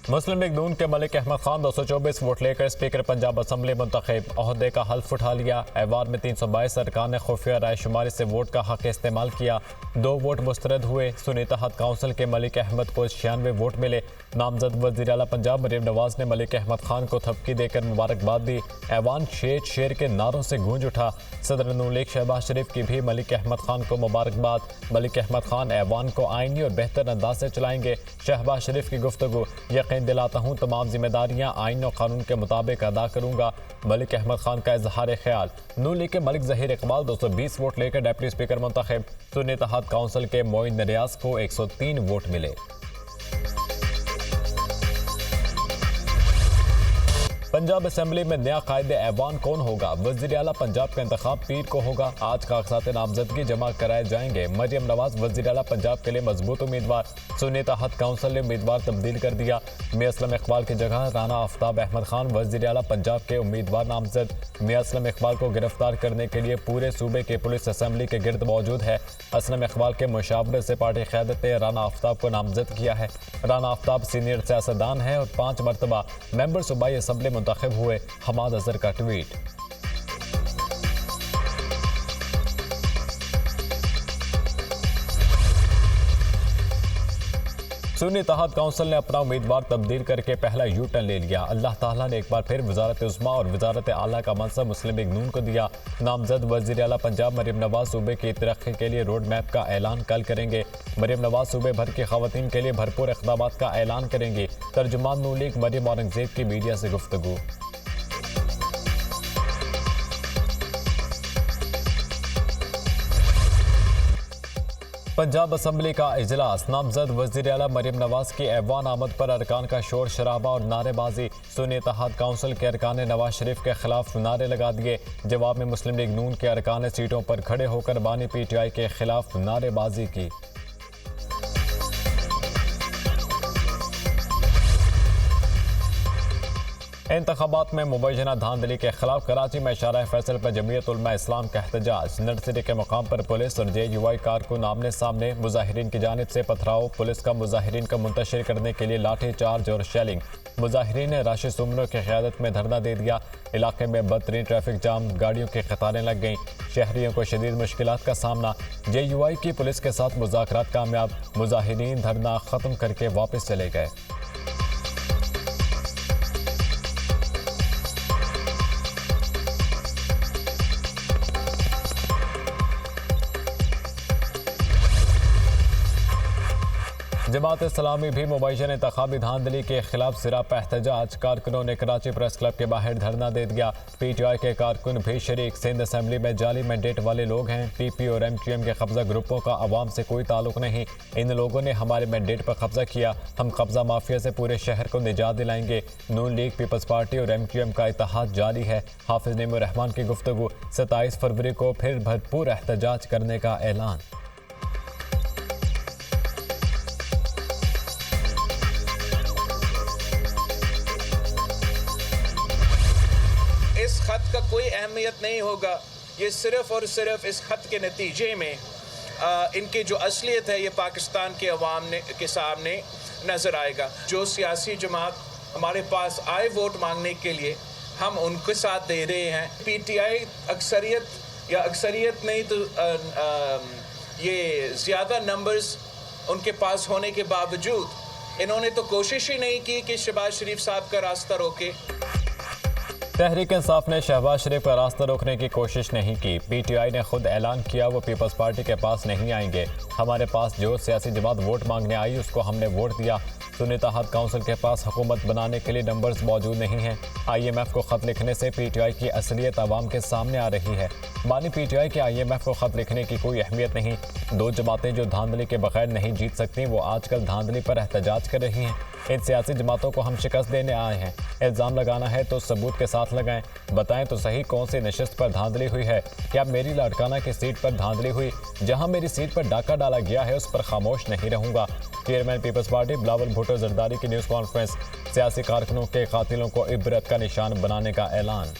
मुस्लिम league नून के Malik Ahmad Khan 224 vote लेकर speaker Punjab assembly मुंतखब, ओहदे का हल्फ उठा लिया। ऐवान में 322 अरकान ने खुफिया राय शुमारी से वोट का हक इस्तेमाल किया। 2 वोट मुस्तरद हुए। सुन्नी तहत काउंसिल के मलिक अहमद को 96 वोट मिले। नामजद वज़ीर आला पंजाब मरीम नवाज ने मलिक अहमद खान को थपकी देकर मुबारकबाद दी। ऐवान शेर शेर के नारों से गूंज उठा। सदर नून लीग शहबाज शरीफ की भी मलिक अहमद खान को मुबारकबाद। मलिक अहमद खान ऐवान को आईनी और बेहतर अंदाज से चलाएंगे। शहबाज शरीफ की गुफ्तगू, यकीन दिलाता हूँ तमाम जिम्मेदारियां आईन और कानून के मुताबिक अदा करूंगा। मलिक अहमद खान का इजहार ख्याल। नून लीग के मलिक जहीर इकबाल 220 वोट लेकर डिप्टी स्पीकर मुंतखब। सुन्नी तहत काउंसिल के मोइन रियाज को 103 वोट मिले। पंजाब असेंबली में नया कायदे ऐवान कौन होगा? वज़ीर आला पंजाब का इंतखाब पीर को होगा। आज कागजात नामजदगी जमा कराए जाएंगे। मरियम नवाज वज़ीर आला पंजाब के लिए मजबूत उम्मीदवार। सुन्नी तहत काउंसिल ने उम्मीदवार तब्दील कर दिया। मियां असलम इकबाल की जगह राना आफ्ताब अहमद खान वज़ीर आला पंजाब के उम्मीदवार नामजद। मियां असलम इकबाल को गिरफ्तार करने के लिए पूरे सूबे के पुलिस असेंबली के गिर्द मौजूद है। असलम इकबाल के मुशावरत से पार्टी क़यादत ने राना आफ्ताब को नामजद किया है। राना आफ्ताब सीनियर सियासतदान है और 5 मरतबा मेंबर सूबाई असेंबली मुंतखब हुए। हमाद अजहर का ट्वीट। सुन्नी तहत काउंसिल ने अपना उम्मीदवार तब्दील करके पहला यू टर्न ले लिया। अल्लाह ताला ने एक बार फिर वजारत उज़्मा और वजारत आला का मनसब मुस्लिम लीग नून को दिया। नामजद वज़ीर आला पंजाब मरियम नवाज सूबे की तरक्की के लिए रोड मैप का ऐलान कल करेंगे। मरियम नवाज सूबे भर की खवातीन के लिए भरपूर इक़दामात का ऐलान करेंगी। तर्जुमान नून लीग मरियम औरंगजेब की मीडिया से गुफ्तगू। पंजाब असम्बली का इजलास। नामजद वज़ीर आला मरियम नवाज की ऐवान आमद पर अरकान का शोर शराबा और नारेबाजी। सुन्नी तहत काउंसिल के अरकान ने नवाज शरीफ के खिलाफ नारे लगा दिए। जवाब में मुस्लिम लीग नून के अरकान ने सीटों पर खड़े होकर बानी PTI के खिलाफ नारेबाजी की। इंतखाबात में मुबैना धांधली के खिलाफ कराची में इशारा फैसल पर जमीयत उलमा इस्लाम का एहतजाज। नर्सरी के मकाम पर पुलिस और JUI कारकुन आमने सामने। मुजाहिरीन की जानिब से पथराव। पुलिस का मुजाहिरीन को मुंतशिर करने के लिए लाठी चार्ज और शेलिंग। मुजाहिरीन ने राशिद सुमनो की क़यादत में धरना दे दिया। इलाके में बदतरीन ट्रैफिक जाम, गाड़ियों की कतारें लग गईं। शहरियों को शदीद मुश्किलात का सामना। JUI की पुलिस के साथ मुज़ाकरात कामयाब। मुजाहिरीन धरना ख़त्म करके वापस चले गए। जमात इस्लामी भी मुबैना इंतखाबी धांधली के खिलाफ सिरा पर एहतजाज। कारकुनों ने कराची प्रेस क्लब के बाहर धरना दे दिया। PTI के कारकुन भी शरीक। सिंध असेंबली में जाली मैंडेट वाले लोग हैं। PP और MQM के कब्जा ग्रुपों का अवाम से कोई ताल्लुक नहीं। इन लोगों ने हमारे मैंडेट पर कब्जा किया। हम कब्जा माफिया से पूरे शहर को निजात दिलाएंगे। नून लीग, पीपल्स पार्टी और MQM का इत्तेहाद जारी है। हाफिज नईमुर रहमान की गुफ्तगू। 27 फरवरी को फिर भरपूर एहतजाज करने का ऐलान। इस खत का कोई अहमियत नहीं होगा। ये सिर्फ और सिर्फ इस खत के नतीजे में इनकी जो असलियत है ये पाकिस्तान के अवाम के सामने नज़र आएगा। जो सियासी जमात हमारे पास आए वोट मांगने के लिए, हम उनके साथ दे रहे हैं। PTI अक्सरियत या अक्सरियत नहीं तो ये ज़्यादा नंबर्स उनके पास होने के बावजूद इन्होंने तो कोशिश ही नहीं की कि शहबाज शरीफ साहब का रास्ता रोके। तहरीक इंसाफ ने शहबाज शरीफ का रास्ता रोकने की कोशिश नहीं की। PTI ने खुद ऐलान किया वो पीपल्स पार्टी के पास नहीं आएंगे। हमारे पास जो सियासी जमात वोट मांगने आई उसको हमने वोट दिया। सुन्नी तहत काउंसिल के पास हुकूमत बनाने के लिए नंबर्स मौजूद नहीं हैं। IMF को ख़त लिखने से PTI की असलियत आवाम के सामने आ रही है। मानी PTI के IMF को ख़त लिखने की कोई अहमियत नहीं। 2 जमातें जो धांधली के बगैर नहीं जीत सकती वो आजकल धांधली पर एहतजाज कर रही हैं। इन सियासी जमातों को हम शिकस्त देने आए हैं। इल्ज़ाम लगाना है तो सबूत के साथ लगाएं। बताएं तो सही कौन सी नशिस्त पर धांधली हुई है। क्या मेरी लाड़काना की सीट पर धांधली हुई? जहां मेरी सीट पर डाका डाला गया है उस पर खामोश नहीं रहूंगा। Chairman People's Party Bilawal Bhutto Zardari की न्यूज़ कॉन्फ्रेंस। सियासी कारकुनों के कातिलों को इबरत का निशान बनाने का ऐलान।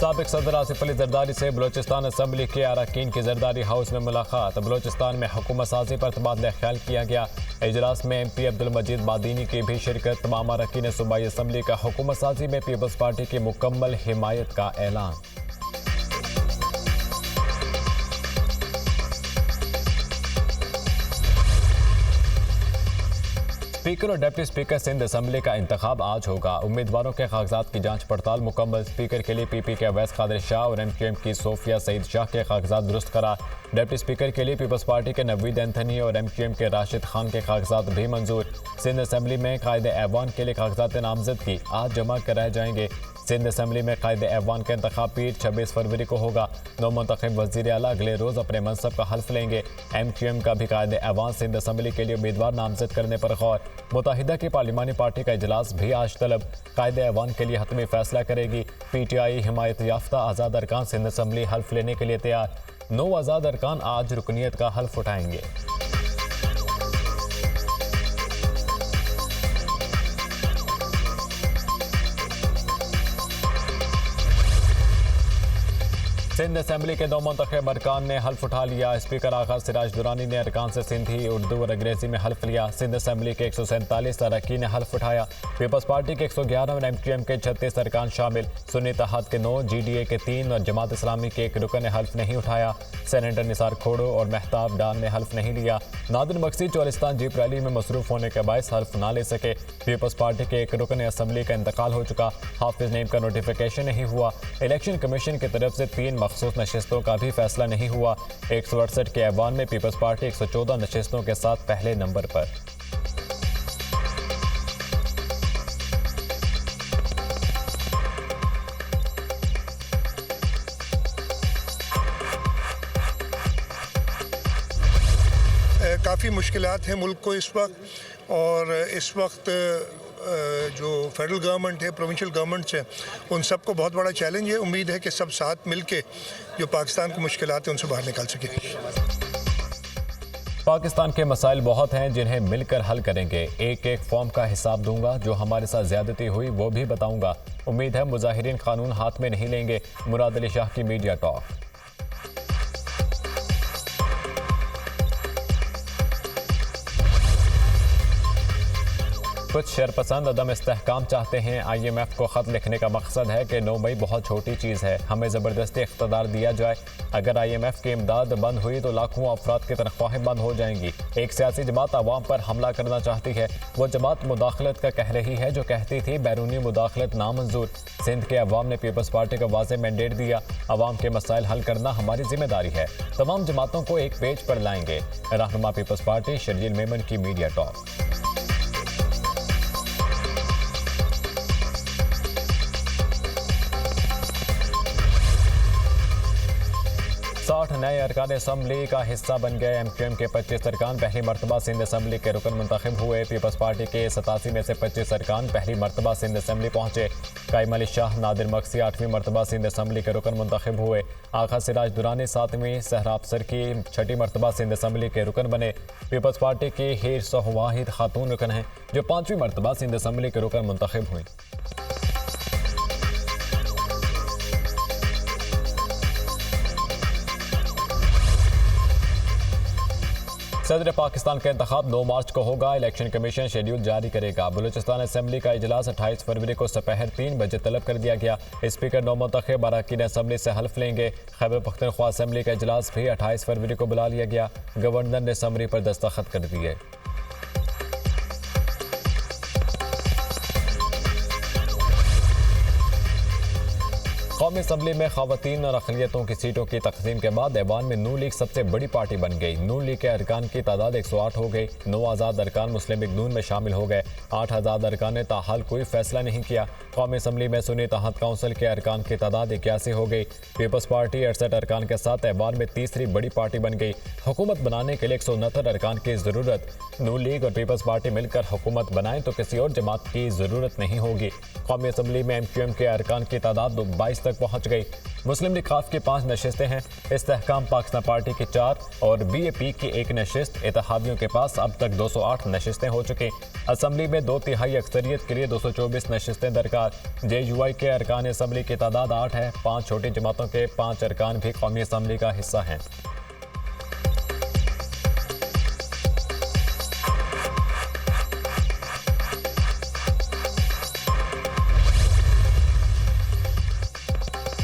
साबिक सदर आसिफ अली जरदारी से बलोचिस्तान असम्बली के अरकान की जरदारी हाउस में मुलाकात। बलोचिस्तान में हुकूमत साजी पर तबादला ख्याल किया गया। इजलास में MP अब्दुल मजीद बादीनी की भी शिरकत। तमाम अरकान सूबाई असम्बली का हुकूमत साजी में पीपल्स पार्टी की मुकम्मल हिमायत का ऐलान। स्पीकर और डिप्टी स्पीकर सिंध असम्बली का इंतखाब आज होगा। उम्मीदवारों के कागजात की जांच पड़ताल मुकम्मल। स्पीकर के लिए PP के अवैस कादिर शाह और MQM की सोफिया सईद शाह के कागजात दुरुस्त करार। डिप्टी स्पीकर के लिए पीपल्स पार्टी के नवीद एंथनी और MQM के राशिद खान के कागजात भी मंजूर। सिंध असम्बली में कायद ऐवान के लिए कागजात नामजदगी आज जमा कराए जाएंगे। सिंध असम्बली में कायद ऐवान का इंतखाब पीर 26 फरवरी को होगा। नौमुंतखब वज़ीर आला अगले रोज़ अपने मनसब का हल्फ लेंगे। MQM का भी कायद ऐवान सिंध असम्बली के लिए उम्मीदवार नामजद करने पर गौर। मुत्तहिदा की पार्लिमानी पार्टी का इजलास भी आज तलब। कायद ऐवान के लिए हतमी फैसला करेगी। PTI हिमायत याफ्ता आज़ाद अरकान सिंध असम्बली हल्फ लेने के लिए तैयार। 9 आज़ाद अरकान आज रुकनीत का हल्फ उठाएंगे। सिंध असम्बली के नौमुंतखब अरकान ने हल्फ उठा लिया। स्पीकर आगा सिराज दुरानी ने अरकान से सिंधी, उर्दू और अंग्रेजी में हल्फ लिया। सिंध असम्बली के 147 अरकान ने हल्फ उठाया। पीपल्स पार्टी के 111 और MQM के 36 अरकान शामिल। सुन्नी इत्तेहाद के 9, GDA के 3 और जमात इस्लामी के 1 रुकन ने हल्फ नहीं उठाया। सेनेटर निसार खोड़ो और महताब डान ने हल्फ नहीं लिया। नादिर मकसी चौलिस्तान जीप रैली में मसरूफ होने के बायस हल्फ ना ले सके। पीपल्स पार्टी के 1 रुकन असम्बली का इंतकाल हो चुका। हाफिज नईम का नोटिफिकेशन नहीं हुआ। इलेक्शन कमीशन की तरफ से 3 मखसूस नशिस्तों का भी फैसला नहीं हुआ। 168 के ऐवान में पीपल्स पार्टी 114 नशिस्तों के साथ पहले नंबर पर। काफ़ी मुश्किलात हैं मुल्क को इस वक्त, और इस वक्त जो फेडरल गवर्नमेंट है, प्रोविंशियल गवर्नमेंट्स हैं, उन सबको बहुत बड़ा चैलेंज है। उम्मीद है कि सब साथ मिलके जो पाकिस्तान की मुश्किलात हैं उनसे बाहर निकाल सकें। पाकिस्तान के मसाइल बहुत हैं जिन्हें मिलकर हल करेंगे। एक एक फॉर्म का हिसाब दूंगा। जो हमारे साथ ज्यादती हुई वो भी बताऊंगा। उम्मीद है मुजाहिरीन कानून हाथ में नहीं लेंगे। मुराद अली शाह की मीडिया टॉक। कुछ शरपसंद अदम इस्तेहकाम चाहते हैं। IMF को ख़त लिखने का मकसद है कि 9 मई बहुत छोटी चीज़ है, हमें ज़बरदस्ती इख्तदार दिया जाए। अगर IMF की इमदाद बंद हुई तो लाखों अफराद की तनख्वाहें बंद हो जाएंगी। एक सियासी जमात अवाम पर हमला करना चाहती है। वो जमात मुदाखलत का कह रही है जो कहती थी बैरूनी मुदाखलत नामंजूर। सिंध के अवाम ने पीपल्स पार्टी को वाज़ेह मैंडेट दिया। अवाम के मसाइल हल करना हमारी जिम्मेदारी है। तमाम जमातों को एक पेज पर लाएंगे। रहनुमा पीपल्स पार्टी शर्जील मेमन की मीडिया टॉक। 60 नए अरकान असम्बली का हिस्सा बन गए। MQM के 25 अरकान पहली मरतबा सिंध असम्बली के रुकन मुंतखब हुए। पीपल्स पार्टी के 87 में से 25 अरकान पहली मरतबा सिंध असम्बली पहुंचे। कायम अली शाह, नादिर मकसी 8वीं मरतबा सिंध असम्बली के रुकन मुंतखब हुए। आगा सिराज दुरानी 7वीं, सहरा अफसर की 6ठी मरतबा सिंध असम्बली के रुकन बने। पीपल्स पार्टी की हीर सोह वाहिद खातून रुकन हैं जो 5वीं मरतबा सिंध असम्बली के रुकन मुंतखब हुई। सदर पाकिस्तान का इंतखाब 9 मार्च को होगा। इलेक्शन कमीशन शेड्यूल जारी करेगा। बलूचिस्तान असम्बली का इजलास 28 फरवरी को दोपहर 3 बजे तलब कर दिया गया। स्पीकर नौमुंतखब अरकान असम्बली से हल्फ लेंगे। खैबर पख्तूनख्वा असम्बली का इजलास भी 28 फरवरी को बुला लिया गया। गवर्नर ने समरी पर दस्तखत कर दिए। कौमी असम्बली में ख़वातीन और अक़लियतों की सीटों की तक़सीम के बाद ऐवान में नून लीग सबसे बड़ी पार्टी बन गई। नून लीग के अरकान की तादाद 108 हो गई। 9 आज़ाद अरकान मुस्लिम लीग नून में शामिल हो गए। 8 आज़ाद अरकान ने ताहाल कोई फैसला नहीं किया। कौमी असम्बली में सुन्नी इत्तेहाद काउंसिल के अरकान की तादाद 81 हो गई। पीपल्स पार्टी 68 अरकान के साथ ऐवान में तीसरी बड़ी पार्टी बन गई। हुकूमत बनाने के लिए 169 अरकान की ज़रूरत। नून लीग और पीपल्स पार्टी मिलकर हुकूमत बनाएं तो किसी और जमात की ज़रूरत नहीं होगी। कौमी असम्बली में MQM के अरकान की तादाद 22 तक तक पहुंच गई। मुस्लिम लीग खाफ की 5 नशिस्तें हैं, इस्तेहकाम पाकिस्तान पार्टी की 4 और BAP की 1 नशिस्त। इत्तेहादियों के पास अब तक 208 नशिस्तें हो चुकी। असम्बली में 2/3 अक्सरियत के लिए 224 नशिस्तें दरकार। JUI के अरकान असम्बली की तादाद 8 है। 5 छोटी जमातों के 5 अरकान भी कौमी असम्बली का हिस्सा हैं।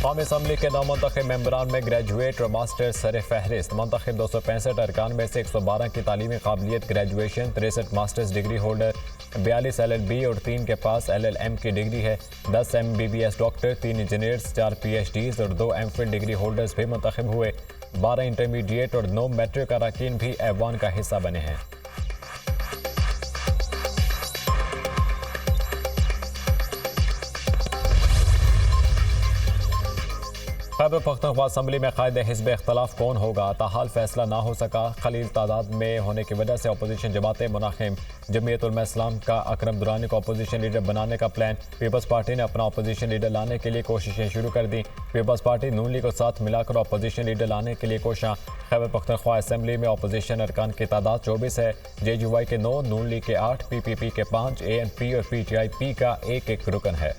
कौमी असम्बली के नौमुंतखब मेंबरान में ग्रेजुएट और मास्टर सर फहरिस्त। मुंतखब 265 अरकान में से 112 की तालीमी काबिलियत graduation, 63 masters degree holder, 42 LLB और 3 के पास LLM की डिग्री है। 10 MBBS डॉक्टर, 3 इंजीनियर्स, 4 PhDs और 2 MPhil डिग्री होल्डर्स भी मुंतखब हुए। 12 इंटरमीडिएट और 9 मैट्रिक अरकान भी ऐवान का हिस्सा बने हैं। खैबर पख्तूनख्वा असम्बली में कायदे हिज़्ब इख्तलाफ कौन होगा, ताहाल फैसला ना हो सका। खलील तादाद में होने की वजह से अपोजिशन जमातें मुनाखिम। जमीयत उलमा इस्लाम का अकरम दुरानी को अपोजिशन लीडर बनाने का प्लान। पीपल्स पार्टी ने अपना अपोजिशन लीडर लाने के लिए कोशिशें शुरू कर दी। पीपल्स पार्टी नून लीग को साथ मिलाकर अपोजिशन लीडर लाने के लिए कोशिशां। खैबर पख्तूनख्वा असम्बली में अपोजिशन अरकान की तादाद 24 है। JUI के 9, नून लीग के 8, PPP के 5, ANP और PTIP का 1 रुकन है।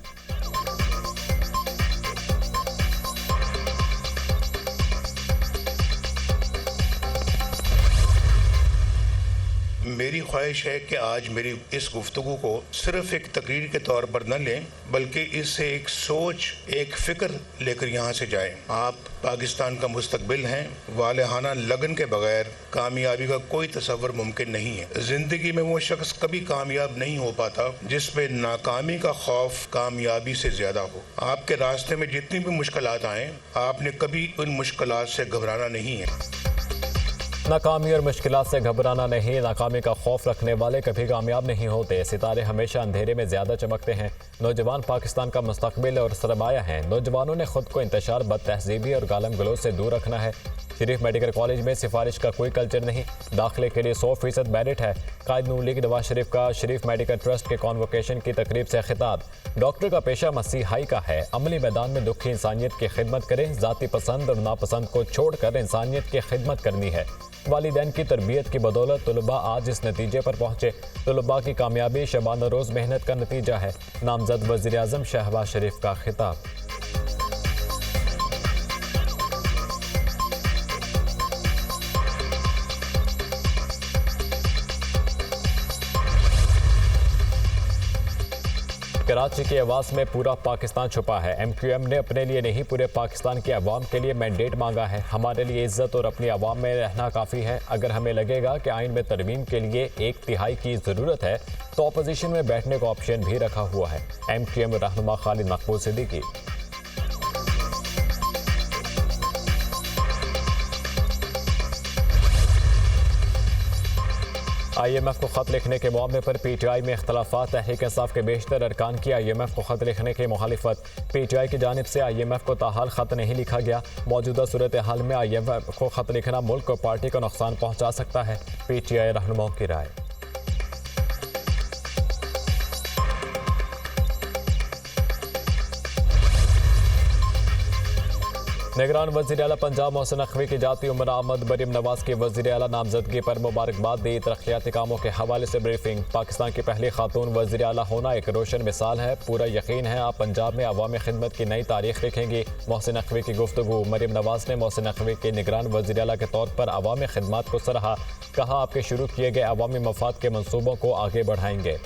मेरी ख्वाहिश है कि आज मेरी इस गुफ्तगू को सिर्फ एक तकरीर के तौर पर न लें, बल्कि इससे एक सोच, एक फ़िक्र लेकर यहाँ से जाएं। आप पाकिस्तान का मुस्तकबिल हैं। वालेहाना लगन के बगैर कामयाबी का कोई तसव्वुर मुमकिन नहीं है। ज़िंदगी में वो शख्स कभी कामयाब नहीं हो पाता जिसमें नाकामी का खौफ कामयाबी से ज़्यादा हो। आपके रास्ते में जितनी भी मुश्किलात आएँ, आपने कभी उन मुश्किलात से घबराना नहीं है। नाकामी और मुश्किलात से घबराना नहीं। नाकामी का खौफ रखने वाले कभी कामयाब नहीं होते। सितारे हमेशा अंधेरे में ज़्यादा चमकते हैं। नौजवान पाकिस्तान का मुस्तकबिल और सरमाया हैं। नौजवानों ने खुद को इंतशार, बदतहजीबी और गालम गलोच से दूर रखना है। शरीफ मेडिकल कॉलेज में सिफारिश का कोई कल्चर नहीं। दाखिले के लिए 100% मेरिट है। कायद नून लीग नवाज शरीफ का शरीफ मेडिकल ट्रस्ट के कॉन्वोकेशन की तकरीब से खिताब। डॉक्टर का पेशा मसीहाई का है। अमली मैदान में दुखी इंसानियत की खिदमत करें। ज़ाती पसंद और नापसंद को छोड़कर इंसानियत की खिदमत करनी है। वालिदैन की तरबियत की बदौलत तलबा आज इस नतीजे पर पहुँचे। तलबा की कामयाबी शबाना रोज़ मेहनत का नतीजा है। नामजद वज़ीर आज़म शहबाज शरीफ का खिताब। कराची की आवाज़ में पूरा पाकिस्तान छुपा है। MQM ने अपने लिए नहीं, पूरे पाकिस्तान के अवाम के लिए मैंडेट मांगा है। हमारे लिए इज्जत और अपनी अवाम में रहना काफ़ी है। अगर हमें लगेगा कि आइन में तरमीम के लिए 1/3 की ज़रूरत है तो अपोजिशन में बैठने का ऑप्शन भी रखा हुआ है। MQM रहनुमा खालिद मकबूल सिद्दीकी। IMF को खत लिखने के मामले पर PTI में इख्तलाफात। तहरीक इंसाफ के बेशतर अरकान की IMF को खत लिखने की मुखालिफत। PTI की जानिब से IMF को ताहाल खत नहीं लिखा गया। मौजूदा सूरत हाल में IMF को खत लिखना मुल्क और पार्टी को नुकसान पहुँचा सकता है। PTI रहनुमाओं की राय। निगरान वज़ीर आला पंजाब मोहसिन नकवी की जाती उम्र आमद। मरीम नवाज की वज़ीर आला नामजदगी पर मुबारकबाद दी। तरक्याती कामों के हवाले से ब्रीफिंग। पाकिस्तान की पहली खातून वज़ीर आला होना एक रोशन मिसाल है। पूरा यकीन है आप पंजाब में अवामी खिदमत की नई तारीख लिखेंगी। मोहसिन नकवी की गुफ्तगू। मरीम नवाज ने मोहसिन नकवी के निगरान वज़ीर आला के तौर पर अवामी खिदमत को सराहा। कहा आपके शुरू किए गए अवामी मफाद के मनसूबों को आगे बढ़ाएंगे।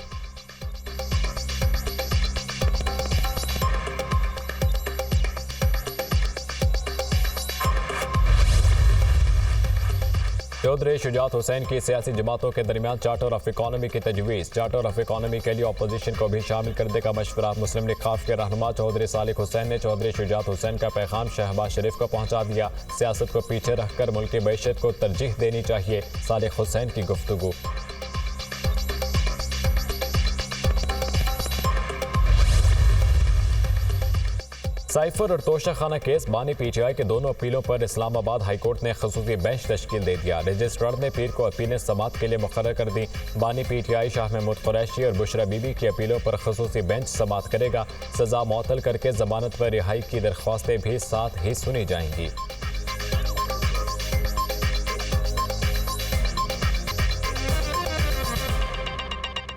चौधरी शुजात हुसैन की सियासी जमातों के दरमियान चार्टर ऑफ इकॉनमी की तजवीज़। चार्टर ऑफ इकॉनमी के लिए अपोजिशन को भी शामिल करने का मशवरा। मुस्लिम लीग खाफ के रहनुमा चौधरी सालिक हुसैन ने चौधरी शुजात हुसैन का पैगाम शहबाज शरीफ को पहुँचा दिया। सियासत को पीछे रखकर मुल्क की मैशत को तरजीह देनी चाहिए। सालिक हुसैन की गुफ्तगू। साइफर और तोशा खाना केस बानी पीटीआई के दोनों अपीलों पर इस्लामाबाद हाईकोर्ट ने खसूसी बेंच तश्कील दे दिया। रजिस्ट्रार ने पीर को अपीलें समाअत के लिए मुकर्रर कर दी। बानी पीटीआई शाह महमूद कुरैशी और बुशरा बीबी की अपीलों पर खसूसी बेंच समाअत करेगा। सजा मुअत्तल करके जमानत पर रिहाई की दरख्वास्तें भी साथ ही सुनी जाएंगी।